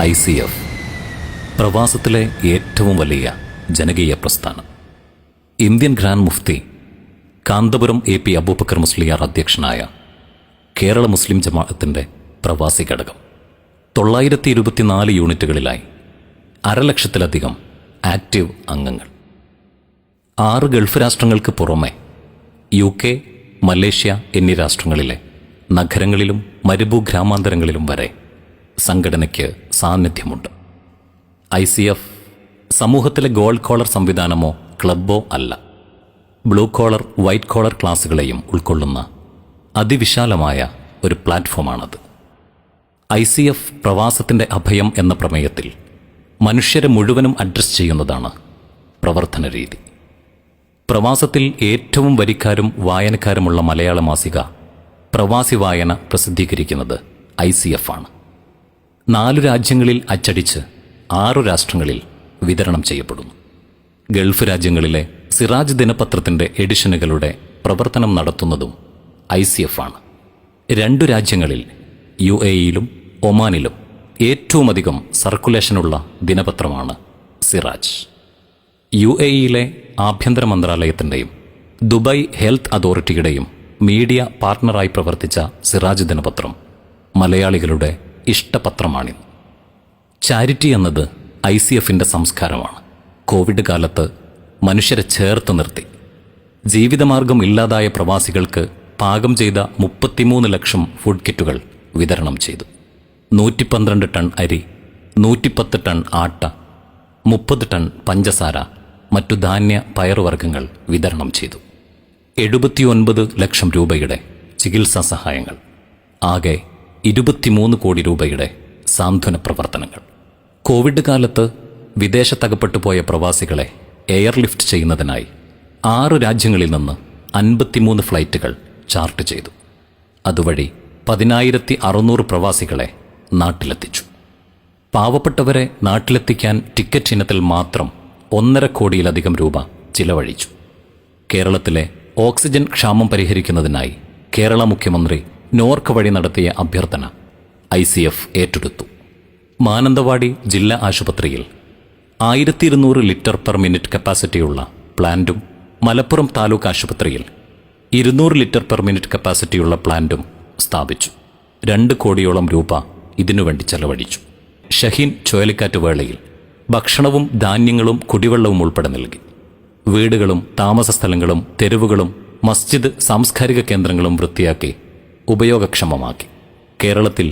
ICF പ്രവാസത്തിലെ ഏറ്റവും വലിയ ജനകീയ പ്രസ്ഥാനം. ഇന്ത്യൻ ഗ്രാൻഡ് മുഫ്തി കാന്തപുരം AP അബൂബക്കർ മുസ്ലിയാർ അധ്യക്ഷനായ കേരള മുസ്ലിം ജമാഅത്തിന്റെ പ്രവാസി ഘടകം 924 യൂണിറ്റുകളിലായി 1,00,000-ലധികം ആക്റ്റീവ് അംഗങ്ങൾ. 6 ഗൾഫ് രാഷ്ട്രങ്ങൾക്ക് പുറമെ UK, മലേഷ്യ എന്നീ രാഷ്ട്രങ്ങളിലെ നഗരങ്ങളിലും മരുഭൂഗ്രാമാന്തരങ്ങളിലും വരെ സംഘടനയ്ക്ക് സാന്നിധ്യമുണ്ട്. ICF സമൂഹത്തിലെ ഗോൾഡ് കോളർ സംവിധാനമോ ക്ലബ്ബോ അല്ല. ബ്ലൂ കോളർ, വൈറ്റ് കോളർ ക്ലാസുകളെയും ഉൾക്കൊള്ളുന്ന അതിവിശാലമായ ഒരു പ്ലാറ്റ്ഫോമാണത്. ICF പ്രവാസത്തിന്റെ അഭയം എന്ന പ്രമേയത്തിൽ മനുഷ്യരെ മുഴുവനും അഡ്രസ് ചെയ്യുന്നതാണ് പ്രവർത്തന രീതി. പ്രവാസത്തിൽ ഏറ്റവും വരിക്കാരും വായനക്കാരുമുള്ള മലയാള മാസിക പ്രവാസി വായന പ്രസിദ്ധീകരിക്കുന്നത് ICF ആണ്. 4 രാജ്യങ്ങളിൽ അച്ചടിച്ച് 6 രാഷ്ട്രങ്ങളിൽ വിതരണം ചെയ്യപ്പെടുന്നു. ഗൾഫ് രാജ്യങ്ങളിലെ സിറാജ് ദിനപത്രത്തിന്റെ എഡിഷനുകളുടെ പ്രവർത്തനം നടത്തുന്നതും ICF ആണ്. 2 രാജ്യങ്ങളിൽ UAE-യിലും ഒമാനിലും ഏറ്റവുമധികം സർക്കുലേഷനുള്ള ദിനപത്രമാണ് സിറാജ്. UAE-യിലെ ആഭ്യന്തര മന്ത്രാലയത്തിന്റെയും ദുബായ് ഹെൽത്ത് അതോറിറ്റിയുടെയും മീഡിയ പാർട്ണറായി പ്രവർത്തിച്ച സിറാജ് ദിനപത്രം മലയാളികളുടെ ഇഷ്ടപത്രമാണിന്ന്. ചാരിറ്റി എന്നത് ICF-ന്റെ സംസ്കാരമാണ്. കോവിഡ് കാലത്ത് മനുഷ്യരെ ചേർത്ത് നിർത്തി ജീവിതമാർഗം ഇല്ലാതായ പ്രവാസികൾക്ക് പാകം ചെയ്ത 33 ലക്ഷം ഫുഡ് കിറ്റുകൾ വിതരണം ചെയ്തു. 112 ടൺ അരി, 110 ടൺ ആട്ട, 30 ടൺ പഞ്ചസാര, മറ്റു ധാന്യ പയറുവർഗ്ഗങ്ങൾ വിതരണം ചെയ്തു. 79 ലക്ഷം രൂപയുടെ ചികിത്സാ സഹായങ്ങൾ, ആകെ 23 കോടി രൂപയുടെ സാന്ത്വന പ്രവർത്തനങ്ങൾ. കോവിഡ് കാലത്ത് വിദേശത്തകപ്പെട്ടു പോയ പ്രവാസികളെ എയർലിഫ്റ്റ് ചെയ്യുന്നതിനായി 6 രാജ്യങ്ങളിൽ നിന്ന് 53 ഫ്ലൈറ്റുകൾ ചാർട്ട് ചെയ്തു. അതുവഴി 10,600 പ്രവാസികളെ നാട്ടിലെത്തിച്ചു. പാവപ്പെട്ടവരെ നാട്ടിലെത്തിക്കാൻ ടിക്കറ്റ് ഇനത്തിൽ മാത്രം 1.5 കോടിയിലധികം രൂപ ചിലവഴിച്ചു. കേരളത്തിലെ ഓക്സിജൻ ക്ഷാമം പരിഹരിക്കുന്നതിനായി കേരള മുഖ്യമന്ത്രി നോർക്ക് വഴി നടത്തിയ അഭ്യർത്ഥന ICF ഏറ്റെടുത്തു. മാനന്തവാടി ജില്ലാ ആശുപത്രിയിൽ 1200 ലിറ്റർ പെർ മിനിറ്റ് കപ്പാസിറ്റിയുള്ള പ്ലാന്റും മലപ്പുറം താലൂക്ക് ആശുപത്രിയിൽ 200 ലിറ്റർ പെർ മിനിറ്റ് കപ്പാസിറ്റിയുള്ള പ്ലാന്റും സ്ഥാപിച്ചു. 2 കോടിയോളം രൂപ ഇതിനുവേണ്ടി ചെലവഴിച്ചു. ഷഹീൻ ചുഴലിക്കാറ്റ് വേളയിൽ ഭക്ഷണവും ധാന്യങ്ങളും കുടിവെള്ളവും ഉൾപ്പെടെ നൽകി. വീടുകളും താമസ സ്ഥലങ്ങളും തെരുവുകളും മസ്ജിദ്, സാംസ്കാരിക കേന്ദ്രങ്ങളും വൃത്തിയാക്കി ഉപയോഗക്ഷമമാക്കി. കേരളത്തിൽ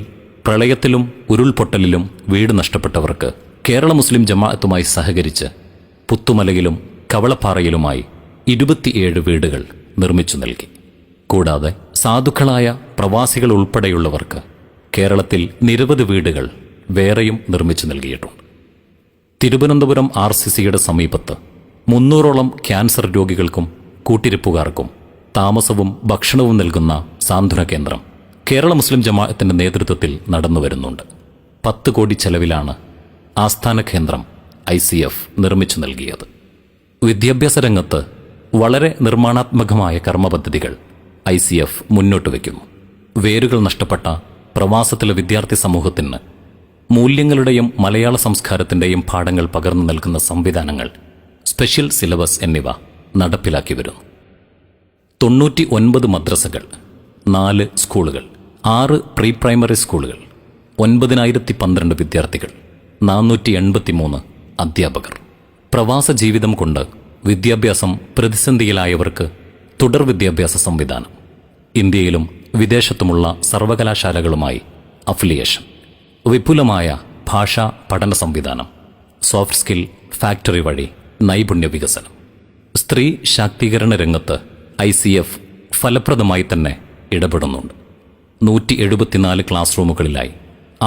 പ്രളയത്തിലും ഉരുൾപൊട്ടലിലും വീട് നഷ്ടപ്പെട്ടവർക്ക് കേരള മുസ്ലിം ജമാഅത്തുമായി സഹകരിച്ച് പുത്തുമലയിലും കവളപ്പാറയിലുമായി 27 വീടുകൾ നിർമ്മിച്ചു നൽകി. കൂടാതെ സാധുക്കളായ പ്രവാസികൾ ഉൾപ്പെടെയുള്ളവർക്ക് കേരളത്തിൽ നിരവധി വീടുകൾ വേറെയും നിർമ്മിച്ചു നൽകിയിട്ടുണ്ട്. തിരുവനന്തപുരം RCCയുടെ സമീപത്ത് 300ഓളം ക്യാൻസർ രോഗികൾക്കും കൂട്ടിരിപ്പുകാർക്കും താമസവും ഭക്ഷണവും നൽകുന്ന സാന്ത്വന കേന്ദ്രം കേരള മുസ്ലിം ജമാഅത്തിന്റെ നേതൃത്വത്തിൽ നടന്നുവരുന്നുണ്ട്. 10 കോടി ചെലവിലാണ് ആസ്ഥാന കേന്ദ്രം ICF നിർമ്മിച്ചു നൽകിയത്. വിദ്യാഭ്യാസ രംഗത്ത് വളരെ നിർമ്മാണാത്മകമായ കർമ്മപദ്ധതികൾ ICF മുന്നോട്ട് വയ്ക്കുന്നു. വേരുകൾ നഷ്ടപ്പെട്ട പ്രവാസത്തിലെ വിദ്യാർത്ഥി സമൂഹത്തിന് മൂല്യങ്ങളുടെയും മലയാള സംസ്കാരത്തിന്റെയും പാഠങ്ങൾ പകർന്നു നൽകുന്ന സംവിധാനങ്ങൾ, സ്പെഷ്യൽ സിലബസ് എന്നിവ നടപ്പിലാക്കി വരുന്നു. 99 മദ്രസകൾ, 4 സ്കൂളുകൾ, 6 പ്രീ പ്രൈമറി സ്കൂളുകൾ, 9,012 വിദ്യാർത്ഥികൾ, 483 അധ്യാപകർ. പ്രവാസ ജീവിതം കൊണ്ട് വിദ്യാഭ്യാസം പ്രതിസന്ധിയിലായവർക്ക് തുടർ വിദ്യാഭ്യാസ സംവിധാനം. ഇന്ത്യയിലും വിദേശത്തുമുള്ള സർവകലാശാലകളുമായി അഫിലിയേഷൻ. വിപുലമായ ഭാഷാ പഠന സംവിധാനം. സോഫ്റ്റ് സ്കിൽ ഫാക്ടറി വഴി നൈപുണ്യ വികസനം. സ്ത്രീ ശാക്തീകരണ രംഗത്ത് ICF ഫലപ്രദമായി തന്നെ ഇടപെടുന്നുണ്ട്. 174 ക്ലാസ് റൂമുകളിലായി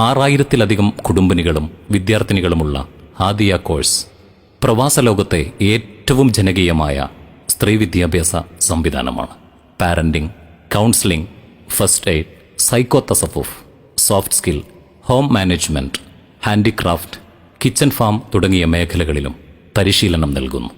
6000-ലധികം കുടുംബിനികളും വിദ്യാർത്ഥിനികളുമുള്ള ഹാദിയ കോഴ്സ് പ്രവാസ ലോകത്തെ ഏറ്റവും ജനകീയമായ സ്ത്രീ വിദ്യാഭ്യാസ സംവിധാനമാണ്. Parenting, counselling, first aid, psycho തസവുഫ്, soft skill, home management, handicraft, kitchen farm തുടങ്ങിയ മേഖലകളിലും പരിശീലനം നൽകുന്നു.